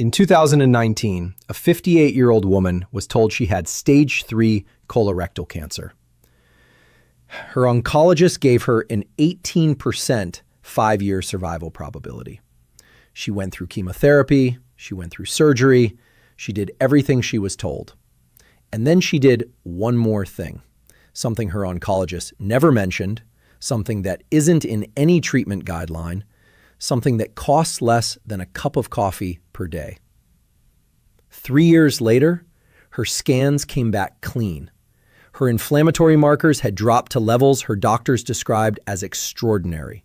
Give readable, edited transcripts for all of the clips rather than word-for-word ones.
In 2019, a 58-year-old woman was told she had stage 3 colorectal cancer. Her oncologist gave her an 18% 5-year survival probability. She went through chemotherapy, she went through surgery, she did everything she was told. And then she did one more thing, something her oncologist never mentioned, something that isn't in any treatment guideline, something that costs less than a cup of coffee per day. 3 years later, her scans came back clean. Her inflammatory markers had dropped to levels her doctors described as extraordinary.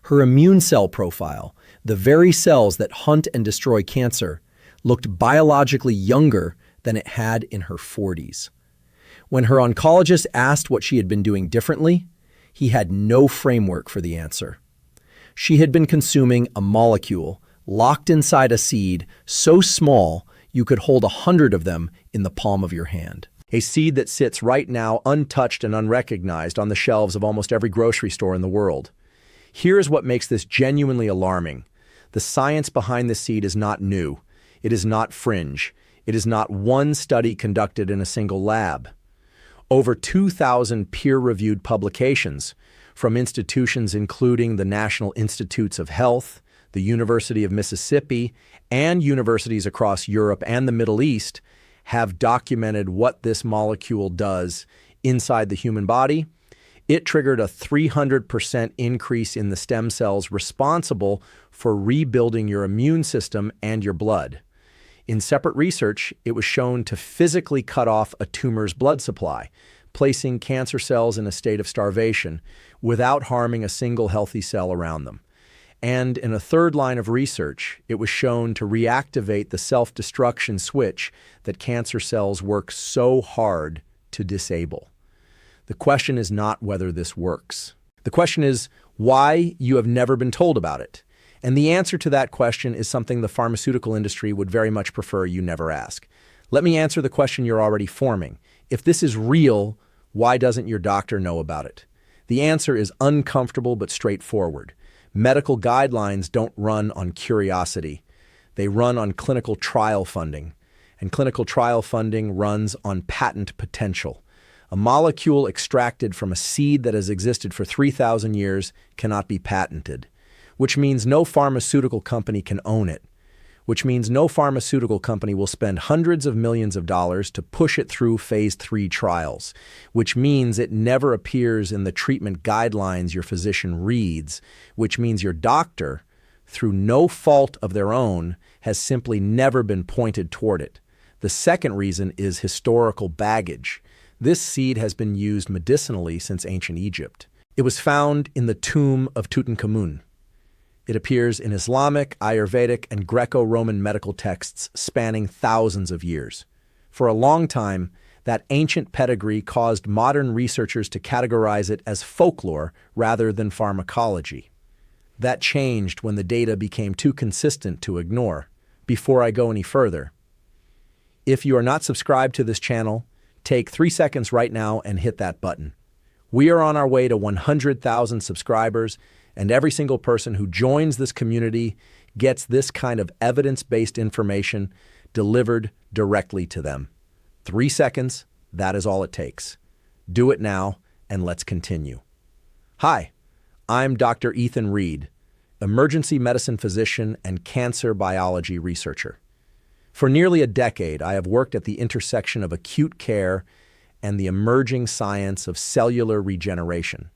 Her immune cell profile, the very cells that hunt and destroy cancer, looked biologically younger than it had in her 40s. When her oncologist asked what she had been doing differently, he had no framework for the answer. She had been consuming a molecule locked inside a seed so small you could hold 100 of them in the palm of your hand. A seed that sits right now untouched and unrecognized on the shelves of almost every grocery store in the world. Here's what makes this genuinely alarming. The science behind the seed is not new. It is not fringe. It is not one study conducted in a single lab. Over 2,000 peer-reviewed publications from institutions including the National Institutes of Health, the University of Mississippi, and universities across Europe and the Middle East have documented what this molecule does inside the human body. It triggered a 300% increase in the stem cells responsible for rebuilding your immune system and your blood. In separate research, it was shown to physically cut off a tumor's blood supply, placing cancer cells in a state of starvation without harming a single healthy cell around them. And in a third line of research, it was shown to reactivate the self-destruction switch that cancer cells work so hard to disable. The question is not whether this works. The question is why you have never been told about it. And the answer to that question is something the pharmaceutical industry would very much prefer you never ask. Let me answer the question you're already forming. If this is real, why doesn't your doctor know about it? The answer is uncomfortable but straightforward. Medical guidelines don't run on curiosity. They run on clinical trial funding. And clinical trial funding runs on patent potential. A molecule extracted from a seed that has existed for 3,000 years cannot be patented, which means no pharmaceutical company can own it, which means no pharmaceutical company will spend hundreds of millions of dollars to push it through phase 3 trials, which means it never appears in the treatment guidelines your physician reads, which means your doctor, through no fault of their own, has simply never been pointed toward it. The second reason is historical baggage. This seed has been used medicinally since ancient Egypt. It was found in the tomb of Tutankhamun. It appears in Islamic, Ayurvedic, and Greco-Roman medical texts spanning thousands of years. For a long time, that ancient pedigree caused modern researchers to categorize it as folklore rather than pharmacology. That changed when the data became too consistent to ignore. Before I go any further, if you are not subscribed to this channel, take 3 seconds right now and hit that button. We are on our way to 100,000 subscribers, and every single person who joins this community gets this kind of evidence-based information delivered directly to them. 3 seconds, that is all it takes. Do it now, and let's continue. Hi, I'm Dr. Ethan Reed, emergency medicine physician and cancer biology researcher. For nearly a decade, I have worked at the intersection of acute care and the emerging science of cellular regeneration.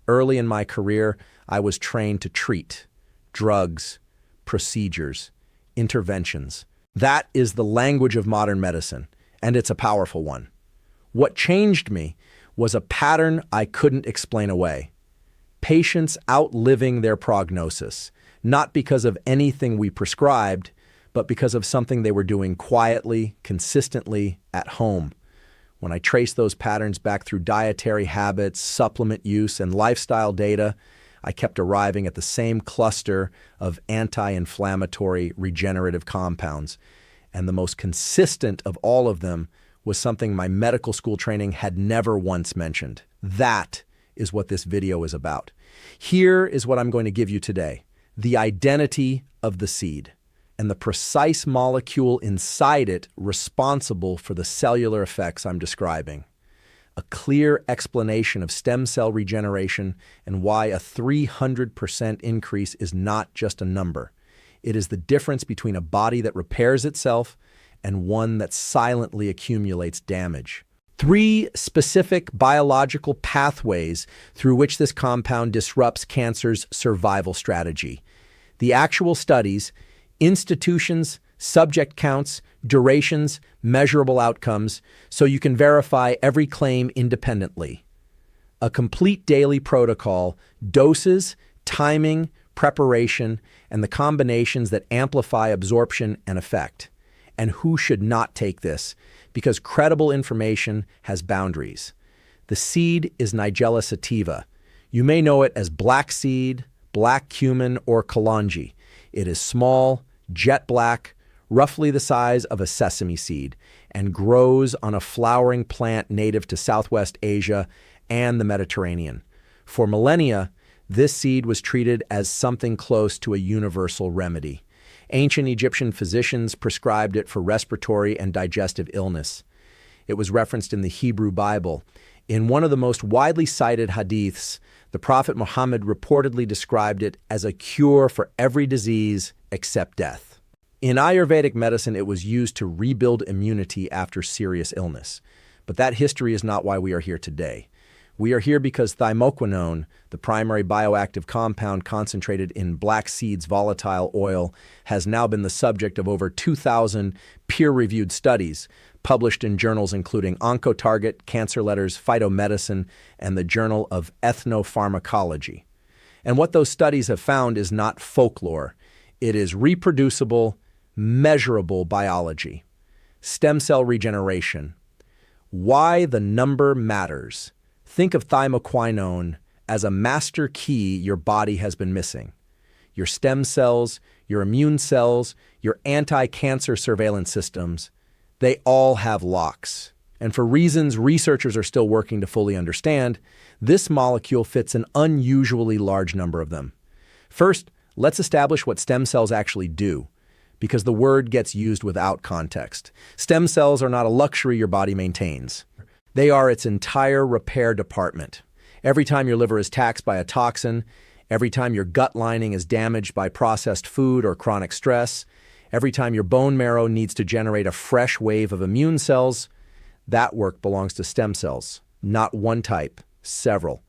Early in my career, I was trained to treat drugs, procedures, interventions. That is the language of modern medicine, and it's a powerful one. What changed me was a pattern I couldn't explain away. Patients outliving their prognosis, not because of anything we prescribed, but because of something they were doing quietly, consistently, at home. When I traced those patterns back through dietary habits, supplement use, and lifestyle data, I kept arriving at the same cluster of anti-inflammatory regenerative compounds. And the most consistent of all of them was something my medical school training had never once mentioned. That is what this video is about. Here is what I'm going to give you today: the identity of the seed. and the precise molecule inside it responsible for the cellular effects I'm describing. A clear explanation of stem cell regeneration and why a 300% increase is not just a number. It is the difference between a body that repairs itself and one that silently accumulates damage. 3 specific biological pathways through which this compound disrupts cancer's survival strategy. The actual studies, institutions, subject counts, durations, measurable outcomes, so you can verify every claim independently. A complete daily protocol, doses, timing, preparation, and the combinations that amplify absorption and effect. And who should not take this? Because credible information has boundaries. The seed is Nigella Sativa. You may know it as black seed, black cumin, or kalonji. It is small, jet black, roughly the size of a sesame seed, and grows on a flowering plant native to Southwest Asia and the Mediterranean. For millennia, this seed was treated as something close to a universal remedy. Ancient Egyptian physicians prescribed it for respiratory and digestive illness. It was referenced in the Hebrew Bible. In one of the most widely cited hadiths, the Prophet Muhammad reportedly described it as a cure for every disease except death. In Ayurvedic medicine, it was used to rebuild immunity after serious illness. But that history is not why we are here today. We are here because Thymoquinone, the primary bioactive compound concentrated in black seed's volatile oil, has now been the subject of over 2,000 peer-reviewed studies published in journals including Oncotarget, Cancer Letters, Phytomedicine, and the Journal of Ethnopharmacology. And what those studies have found is not folklore. It is reproducible, measurable biology. Stem cell regeneration. Why the number matters. Think of Thymoquinone as a master key your body has been missing. Your stem cells, your immune cells, your anti-cancer surveillance systems, they all have locks. And for reasons researchers are still working to fully understand, this molecule fits an unusually large number of them. First, let's establish what stem cells actually do, because the word gets used without context. Stem cells are not a luxury your body maintains. They are its entire repair department. Every time your liver is taxed by a toxin, every time your gut lining is damaged by processed food or chronic stress, every time your bone marrow needs to generate a fresh wave of immune cells, that work belongs to stem cells. Not one type, several.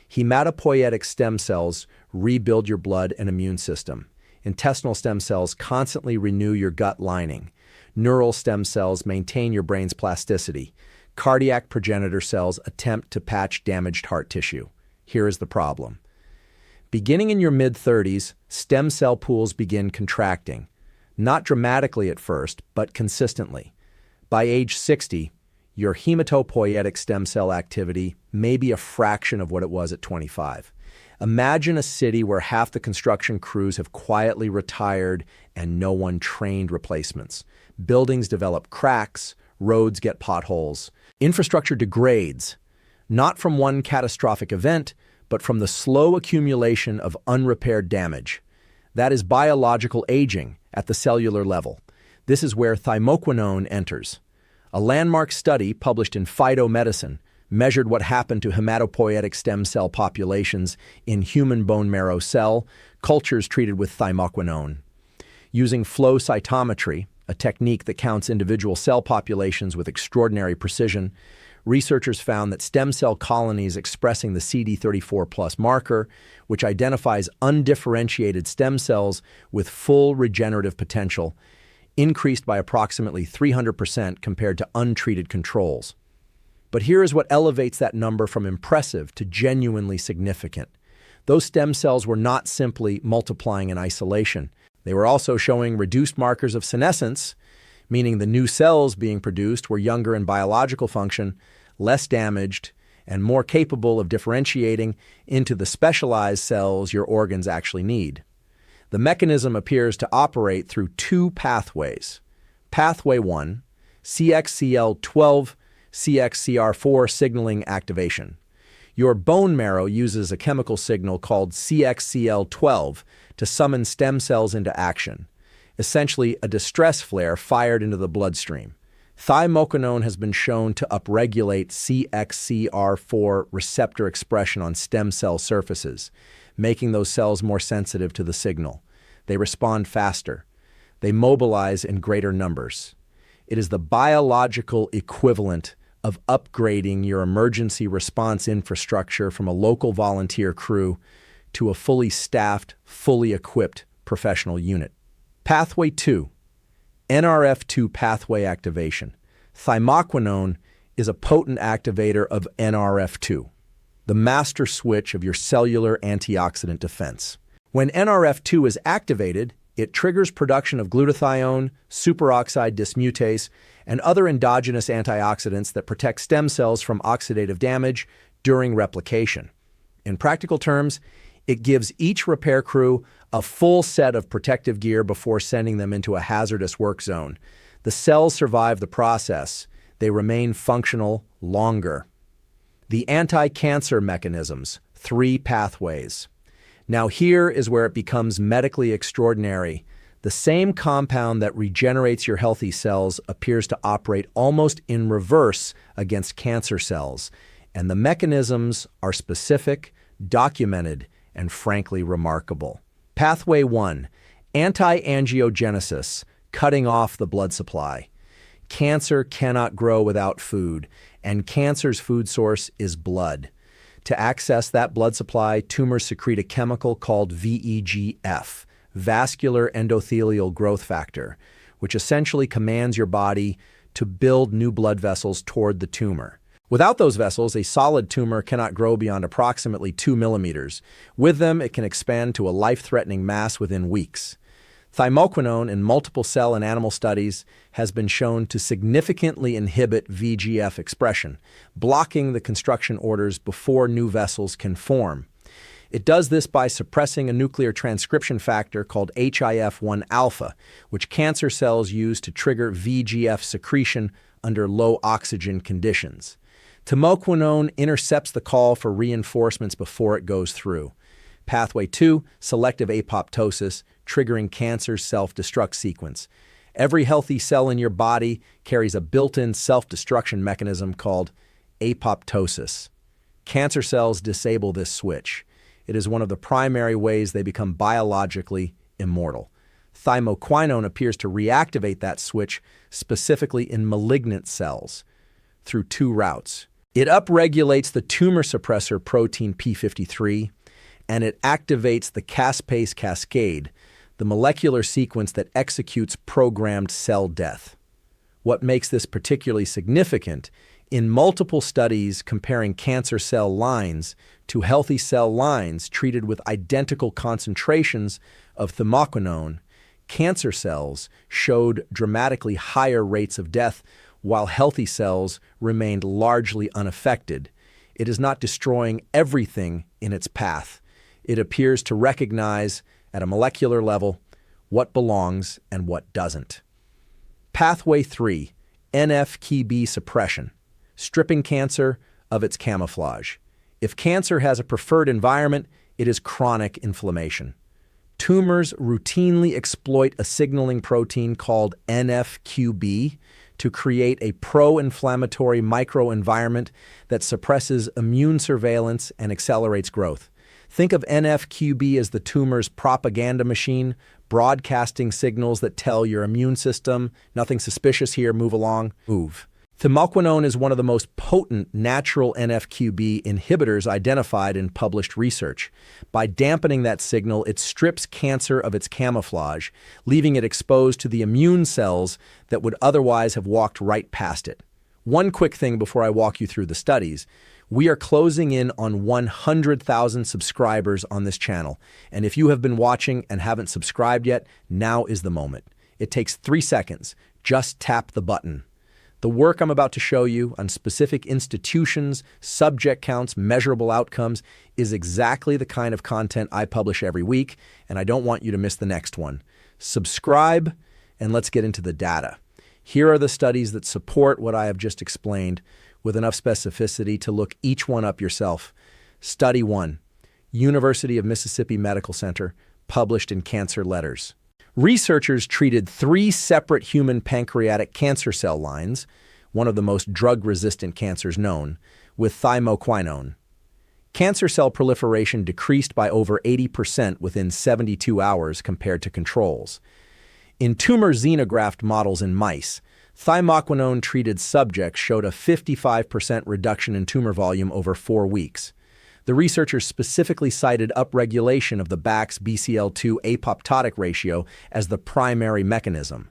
Hematopoietic stem cells rebuild your blood and immune system. Intestinal stem cells constantly renew your gut lining. Neural stem cells maintain your brain's plasticity. Cardiac progenitor cells attempt to patch damaged heart tissue. Here is the problem. Beginning in your mid-30s, stem cell pools begin contracting. Not dramatically at first, but consistently. By age 60, your hematopoietic stem cell activity may be a fraction of what it was at 25. Imagine a city where half the construction crews have quietly retired and no one trained replacements. Buildings develop cracks, roads get potholes. Infrastructure degrades, not from one catastrophic event, but from the slow accumulation of unrepaired damage. That is biological aging at the cellular level. This is where Thymoquinone enters. A landmark study published in Phytomedicine measured what happened to hematopoietic stem cell populations in human bone marrow cell cultures treated with Thymoquinone. Using flow cytometry, a technique that counts individual cell populations with extraordinary precision, researchers found that stem cell colonies expressing the CD34+ marker, which identifies undifferentiated stem cells with full regenerative potential, increased by approximately 300% compared to untreated controls. But here is what elevates that number from impressive to genuinely significant. Those stem cells were not simply multiplying in isolation. They were also showing reduced markers of senescence, meaning the new cells being produced were younger in biological function, less damaged, and more capable of differentiating into the specialized cells your organs actually need. The mechanism appears to operate through 2 pathways. Pathway 1, CXCL12, CXCR4 signaling activation. Your bone marrow uses a chemical signal called CXCL12 to summon stem cells into action. essentially a distress flare fired into the bloodstream. Thymoquinone has been shown to upregulate CXCR4 receptor expression on stem cell surfaces, making those cells more sensitive to the signal. They respond faster. They mobilize in greater numbers. It is the biological equivalent of upgrading your emergency response infrastructure from a local volunteer crew to a fully staffed, fully equipped professional unit. Pathway 2. NRF2 pathway activation. Thymoquinone is a potent activator of NRF2, the master switch of your cellular antioxidant defense. When NRF2 is activated, it triggers production of glutathione, superoxide dismutase, and other endogenous antioxidants that protect stem cells from oxidative damage during replication. In practical terms, it gives each repair crew a full set of protective gear before sending them into a hazardous work zone. The cells survive the process. They remain functional longer. The anti-cancer mechanisms, 3 pathways. Now here is where it becomes medically extraordinary. The same compound that regenerates your healthy cells appears to operate almost in reverse against cancer cells, and the mechanisms are specific, documented, and frankly remarkable. Pathway 1, anti-angiogenesis, cutting off the blood supply. Cancer cannot grow without food, and cancer's food source is blood. To access that blood supply, tumors secrete a chemical called VEGF, vascular endothelial growth factor, which essentially commands your body to build new blood vessels toward the tumor. Without those vessels, a solid tumor cannot grow beyond approximately 2 millimeters. With them, it can expand to a life-threatening mass within weeks. Thymoquinone in multiple cell and animal studies has been shown to significantly inhibit VEGF expression, blocking the construction orders before new vessels can form. It does this by suppressing a nuclear transcription factor called HIF-1 alpha, which cancer cells use to trigger VEGF secretion under low oxygen conditions. Thymoquinone intercepts the call for reinforcements before it goes through. Pathway 2, selective apoptosis, triggering cancer's self-destruct sequence. Every healthy cell in your body carries a built-in self-destruction mechanism called apoptosis. Cancer cells disable this switch. It is one of the primary ways they become biologically immortal. Thymoquinone appears to reactivate that switch specifically in malignant cells through 2 routes. It upregulates the tumor suppressor protein p53, and it activates the caspase cascade, the molecular sequence that executes programmed cell death. What makes this particularly significant, in multiple studies comparing cancer cell lines to healthy cell lines treated with identical concentrations of thymoquinone, cancer cells showed dramatically higher rates of death while healthy cells remained largely unaffected. It is not destroying everything in its path. It appears to recognize, at a molecular level, what belongs and what doesn't. Pathway 3, NF-κB suppression, stripping cancer of its camouflage. If cancer has a preferred environment, it is chronic inflammation. Tumors routinely exploit a signaling protein called NF-κB to create a pro-inflammatory microenvironment that suppresses immune surveillance and accelerates growth. Think of NF-κB as the tumor's propaganda machine, broadcasting signals that tell your immune system, nothing suspicious here, move along, move. Thymoquinone is one of the most potent natural NF-κB inhibitors identified in published research. By dampening that signal, it strips cancer of its camouflage, leaving it exposed to the immune cells that would otherwise have walked right past it. One quick thing before I walk you through the studies. We are closing in on 100,000 subscribers on this channel, and if you have been watching and haven't subscribed yet, now is the moment. It takes 3 seconds. Just tap the button. The work I'm about to show you on specific institutions, subject counts, measurable outcomes is exactly the kind of content I publish every week, and I don't want you to miss the next one. Subscribe, and let's get into the data. Here are the studies that support what I have just explained with enough specificity to look each one up yourself. Study 1, University of Mississippi Medical Center, published in Cancer Letters. Researchers treated 3 separate human pancreatic cancer cell lines, one of the most drug-resistant cancers known, with thymoquinone. Cancer cell proliferation decreased by over 80% within 72 hours compared to controls. In tumor xenograft models in mice, thymoquinone-treated subjects showed a 55% reduction in tumor volume over 4 weeks. The researchers specifically cited upregulation of the BAX BCL2 apoptotic ratio as the primary mechanism.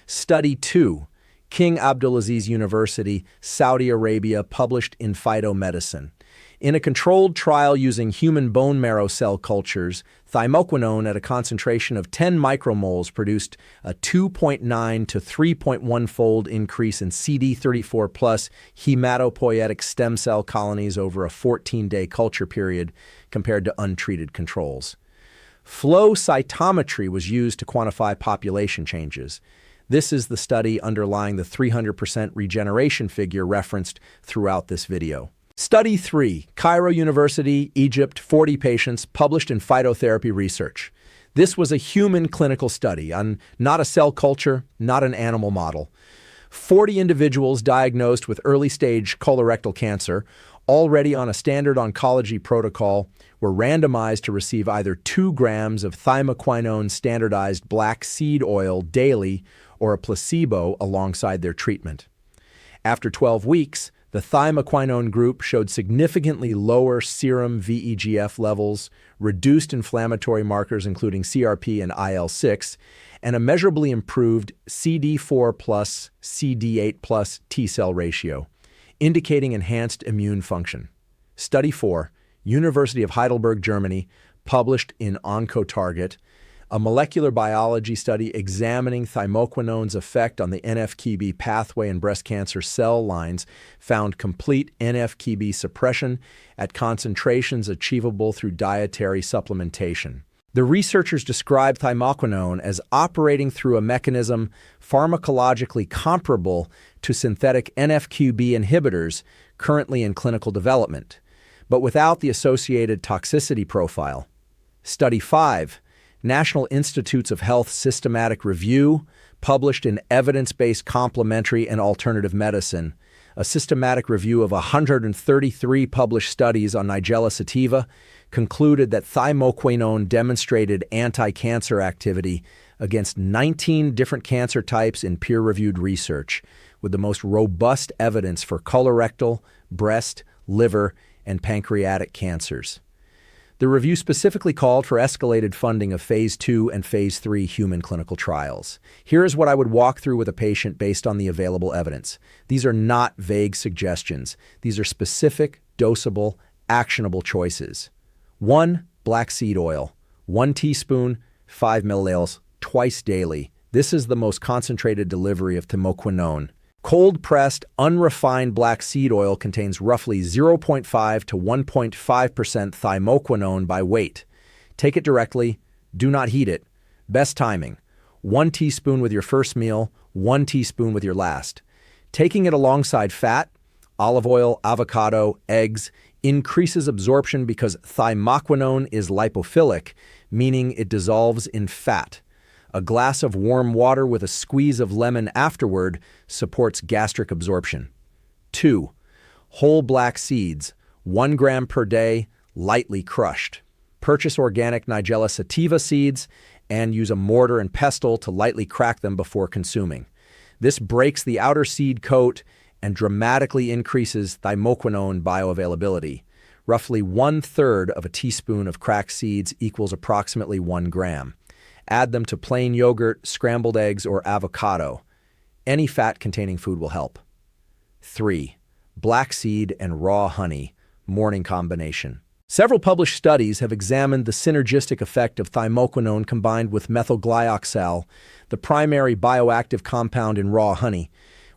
Study 2, King Abdulaziz University, Saudi Arabia, published in Phytomedicine. In a controlled trial using human bone marrow cell cultures, thymoquinone at a concentration of 10 micromoles produced a 2.9 to 3.1-fold increase in CD34 plus hematopoietic stem cell colonies over a 14-day culture period compared to untreated controls. Flow cytometry was used to quantify population changes. This is the study underlying the 300% regeneration figure referenced throughout this video. Study 3, Cairo University, Egypt, 40 patients, published in Phytotherapy Research. This was a human clinical study on not a cell culture, not an animal model. 40 individuals diagnosed with early-stage colorectal cancer, already on a standard oncology protocol, were randomized to receive either 2 grams of thymoquinone standardized black seed oil daily or a placebo alongside their treatment. After 12 weeks, the thymoquinone group showed significantly lower serum VEGF levels, reduced inflammatory markers including CRP and IL-6, and a measurably improved CD4 plus CD8 plus T-cell ratio, indicating enhanced immune function. Study 4, University of Heidelberg, Germany, published in OncoTarget, a molecular biology study examining thymoquinone's effect on the NF-κB pathway in breast cancer cell lines found complete NF-κB suppression at concentrations achievable through dietary supplementation. The researchers described thymoquinone as operating through a mechanism pharmacologically comparable to synthetic NF-κB inhibitors currently in clinical development, but without the associated toxicity profile. Study 5, National Institutes of Health Systematic Review, published in Evidence-Based Complementary and Alternative Medicine, a systematic review of 133 published studies on Nigella Sativa, concluded that thymoquinone demonstrated anti-cancer activity against 19 different cancer types in peer-reviewed research, with the most robust evidence for colorectal, breast, liver, and pancreatic cancers. The review specifically called for escalated funding of Phase 2 and Phase 3 human clinical trials. Here is what I would walk through with a patient based on the available evidence. These are not vague suggestions. These are specific, dosable, actionable choices. 1. Black seed oil. 1 teaspoon, 5 milliliters, twice daily. This is the most concentrated delivery of thymoquinone. Cold-pressed, unrefined black seed oil contains roughly 0.5 to 1.5% thymoquinone by weight. Take it directly. Do not heat it. Best timing: 1 teaspoon with your first meal, 1 teaspoon with your last. Taking it alongside fat, olive oil, avocado, eggs, increases absorption because thymoquinone is lipophilic, meaning it dissolves in fat. A glass of warm water with a squeeze of lemon afterward supports gastric absorption. 2. Whole black seeds, 1 gram per day, lightly crushed. Purchase organic Nigella Sativa seeds and use a mortar and pestle to lightly crack them before consuming. This breaks the outer seed coat and dramatically increases thymoquinone bioavailability. Roughly 1/3 of a teaspoon of cracked seeds equals approximately 1 gram. Add them to plain yogurt, scrambled eggs, or avocado. Any fat-containing food will help. 3. Black seed and raw honey, morning combination. Several published studies have examined the synergistic effect of thymoquinone combined with methylglyoxal, the primary bioactive compound in raw honey.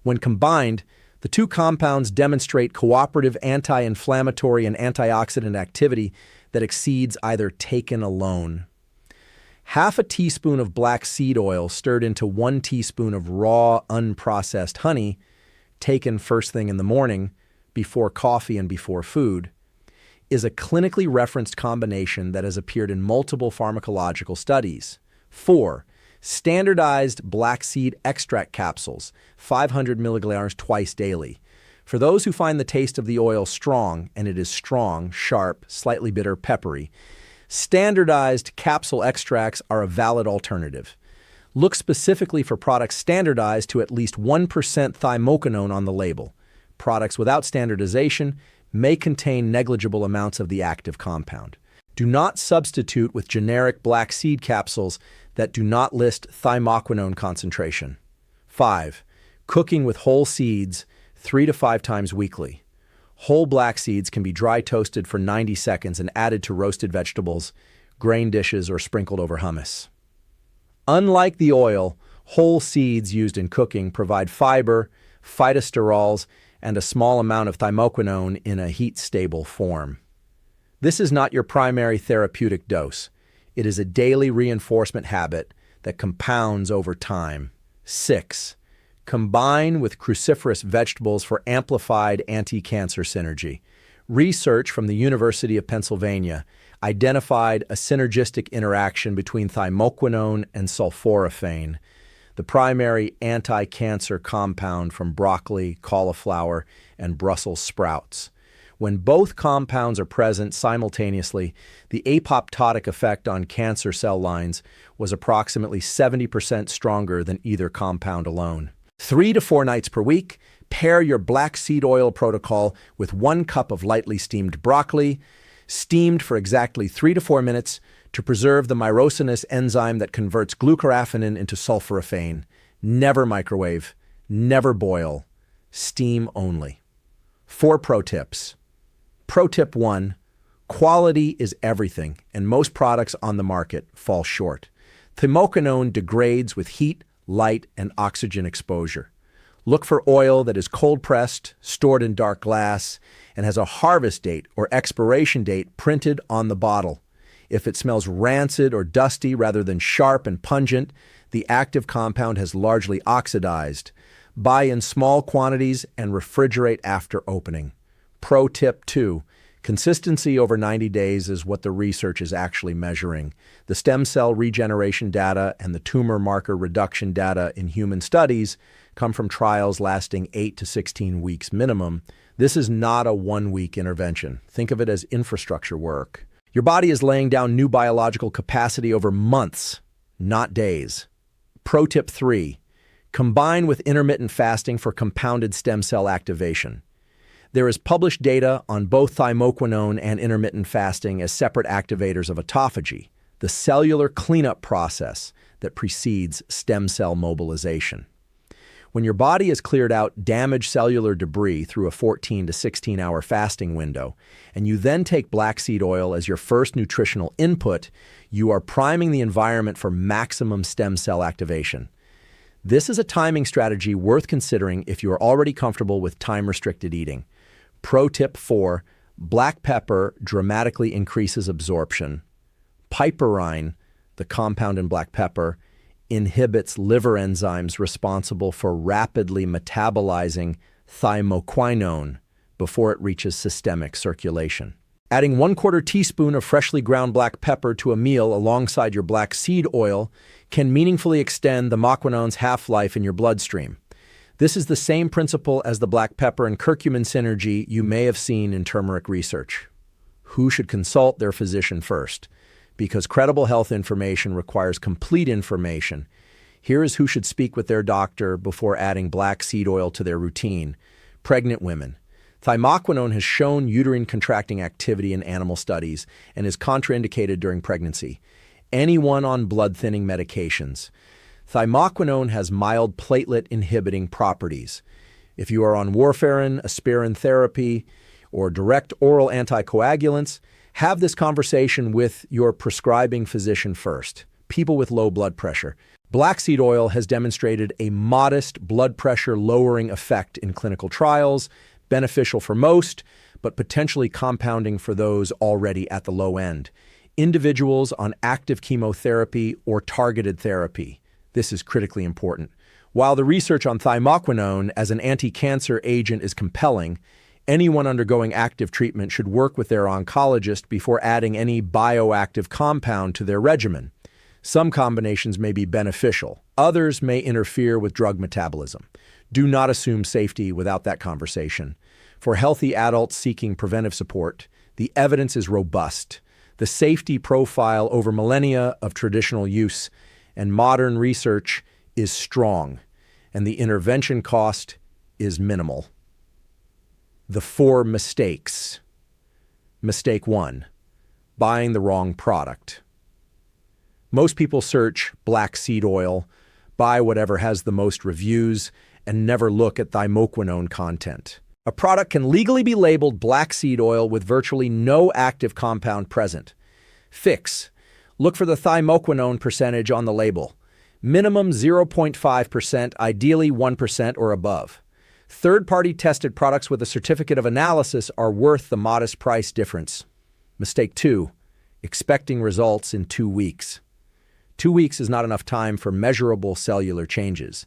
When combined, the 2 compounds demonstrate cooperative anti-inflammatory and antioxidant activity that exceeds either taken alone. Half a teaspoon of black seed oil stirred into 1 teaspoon of raw, unprocessed honey, taken first thing in the morning, before coffee and before food, is a clinically referenced combination that has appeared in multiple pharmacological studies. 4. Standardized black seed extract capsules, 500 milligrams twice daily. For those who find the taste of the oil strong, and it is strong, sharp, slightly bitter, peppery, standardized capsule extracts are a valid alternative. Look specifically for products standardized to at least 1% thymoquinone on the label. Products without standardization may contain negligible amounts of the active compound. Do not substitute with generic black seed capsules that do not list thymoquinone concentration. 5. Cooking with whole seeds 3 to 5 times weekly. Whole black seeds can be dry toasted for 90 seconds and added to roasted vegetables, grain dishes, or sprinkled over hummus. Unlike the oil, whole seeds used in cooking provide fiber, phytosterols, and a small amount of thymoquinone in a heat-stable form. This is not your primary therapeutic dose. It is a daily reinforcement habit that compounds over time. 6. Combine with cruciferous vegetables for amplified anti-cancer synergy. Research from the University of Pennsylvania identified a synergistic interaction between thymoquinone and sulforaphane, the primary anti-cancer compound from broccoli, cauliflower, and Brussels sprouts. When both compounds are present simultaneously, the apoptotic effect on cancer cell lines was approximately 70% stronger than either compound alone. 3 to 4 nights per week, pair your black seed oil protocol with 1 cup of lightly steamed broccoli, steamed for exactly 3 to 4 minutes to preserve the myrosinase enzyme that converts glucoraphanin into sulforaphane. Never microwave, never boil, steam only. 4 pro tips. Pro tip 1, quality is everything, and most products on the market fall short. Thymoquinone degrades with heat, light, and oxygen exposure. Look for oil that is cold-pressed, stored in dark glass, and has a harvest date or expiration date printed on the bottle. If it smells rancid or dusty rather than sharp and pungent, the active compound has largely oxidized. Buy in small quantities and refrigerate after opening. Pro tip 2. Consistency over 90 days is what the research is actually measuring. The stem cell regeneration data and the tumor marker reduction data in human studies come from trials lasting 8 to 16 weeks minimum. This is not a one-week intervention. Think of it as infrastructure work. Your body is laying down new biological capacity over months, not days. Pro tip 3. Combine with intermittent fasting for compounded stem cell activation. There is published data on both thymoquinone and intermittent fasting as separate activators of autophagy, the cellular cleanup process that precedes stem cell mobilization. When your body has cleared out damaged cellular debris through a 14 to 16-hour fasting window, and you then take black seed oil as your first nutritional input, you are priming the environment for maximum stem cell activation. This is a timing strategy worth considering if you are already comfortable with time-restricted eating. Pro tip 4, black pepper dramatically increases absorption. Piperine, the compound in black pepper, inhibits liver enzymes responsible for rapidly metabolizing thymoquinone before it reaches systemic circulation. Adding 1/4 teaspoon of freshly ground black pepper to a meal alongside your black seed oil can meaningfully extend the moquinone's half-life in your bloodstream. This is the same principle as the black pepper and curcumin synergy you may have seen in turmeric research. Who should consult their physician first? Because credible health information requires complete information. Here is who should speak with their doctor before adding black seed oil to their routine. Pregnant women. Thymoquinone has shown uterine contracting activity in animal studies and is contraindicated during pregnancy. Anyone on blood-thinning medications. Thymoquinone has mild platelet-inhibiting properties. If you are on warfarin, aspirin therapy, or direct oral anticoagulants, have this conversation with your prescribing physician first. People with low blood pressure. Black seed oil has demonstrated a modest blood pressure lowering effect in clinical trials, beneficial for most, but potentially compounding for those already at the low end. Individuals on active chemotherapy or targeted therapy. This is critically important. While the research on thymoquinone as an anti-cancer agent is compelling, anyone undergoing active treatment should work with their oncologist before adding any bioactive compound to their regimen. Some combinations may be beneficial. Others may interfere with drug metabolism. Do not assume safety without that conversation. For healthy adults seeking preventive support, the evidence is robust. The safety profile over millennia of traditional use and modern research is strong, and the intervention cost is minimal. The 4 mistakes. Mistake 1, buying the wrong product. Most people search black seed oil, buy whatever has the most reviews, and never look at Thymoquinone content. A product can legally be labeled black seed oil with virtually no active compound present. Fix. Look for the Thymoquinone percentage on the label. Minimum 0.5%, ideally 1% or above. Third-party tested products with a certificate of analysis are worth the modest price difference. Mistake 2, expecting results in 2 weeks. 2 weeks is not enough time for measurable cellular changes.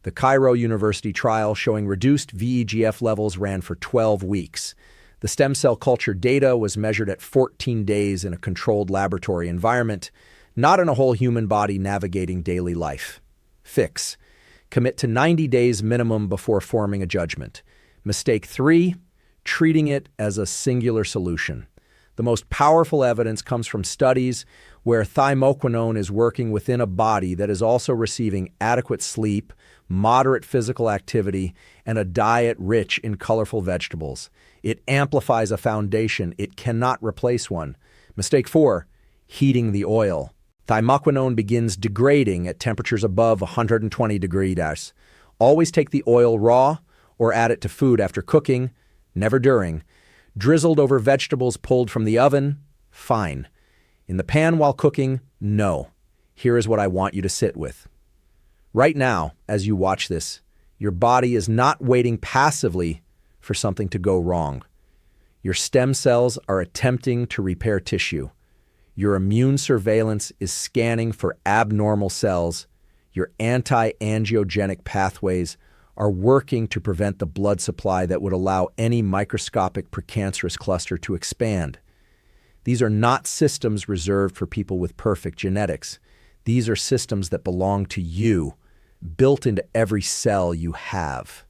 The Cairo University trial showing reduced VEGF levels ran for 12 weeks. The stem cell culture data was measured at 14 days in a controlled laboratory environment, not in a whole human body navigating daily life. Fix. Commit to 90 days minimum before forming a judgment. Mistake 3, treating it as a singular solution. The most powerful evidence comes from studies where Thymoquinone is working within a body that is also receiving adequate sleep, moderate physical activity, and a diet rich in colorful vegetables. It amplifies a foundation. It cannot replace one. Mistake 4, heating the oil. Thymoquinone begins degrading at temperatures above 120 degrees. Always take the oil raw or add it to food after cooking, never during. Drizzled over vegetables pulled from the oven, fine. In the pan while cooking, no. Here is what I want you to sit with. Right now, as you watch this, your body is not waiting passively for something to go wrong. Your stem cells are attempting to repair tissue. Your immune surveillance is scanning for abnormal cells. Your anti-angiogenic pathways are working to prevent the blood supply that would allow any microscopic precancerous cluster to expand. These are not systems reserved for people with perfect genetics. These are systems that belong to you, built into every cell you have.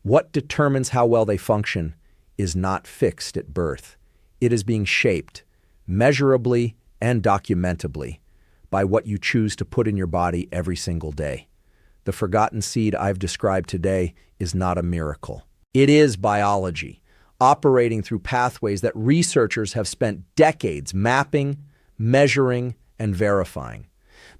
What determines how well they function is not fixed at birth. It is being shaped, measurably and documentably, by what you choose to put in your body every single day. The forgotten seed I've described today is not a miracle. It is biology, operating through pathways that researchers have spent decades mapping, measuring, and verifying.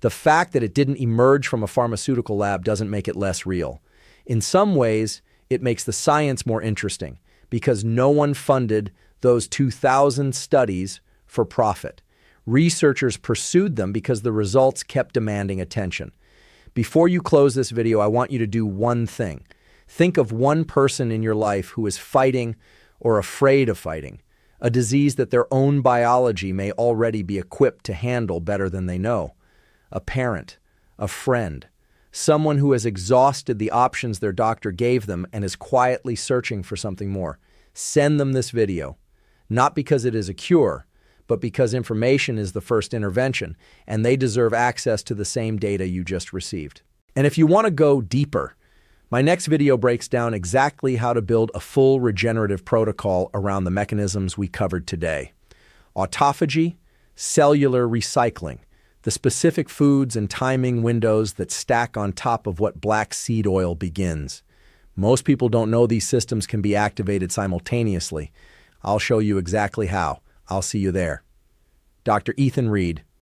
The fact that it didn't emerge from a pharmaceutical lab doesn't make it less real. In some ways, it makes the science more interesting because no one funded those 2,000 studies for profit. Researchers pursued them because the results kept demanding attention. Before you close this video, I want you to do one thing. Think of one person in your life who is fighting or afraid of fighting a disease that their own biology may already be equipped to handle better than they know. A parent, a friend, someone who has exhausted the options their doctor gave them and is quietly searching for something more. Send them this video, not because it is a cure, but because information is the first intervention, and they deserve access to the same data you just received. And if you want to go deeper, my next video breaks down exactly how to build a full regenerative protocol around the mechanisms we covered today. Autophagy, cellular recycling, the specific foods and timing windows that stack on top of what black seed oil begins. Most people don't know these systems can be activated simultaneously. I'll show you exactly how. I'll see you there. Dr. Ethan Reed,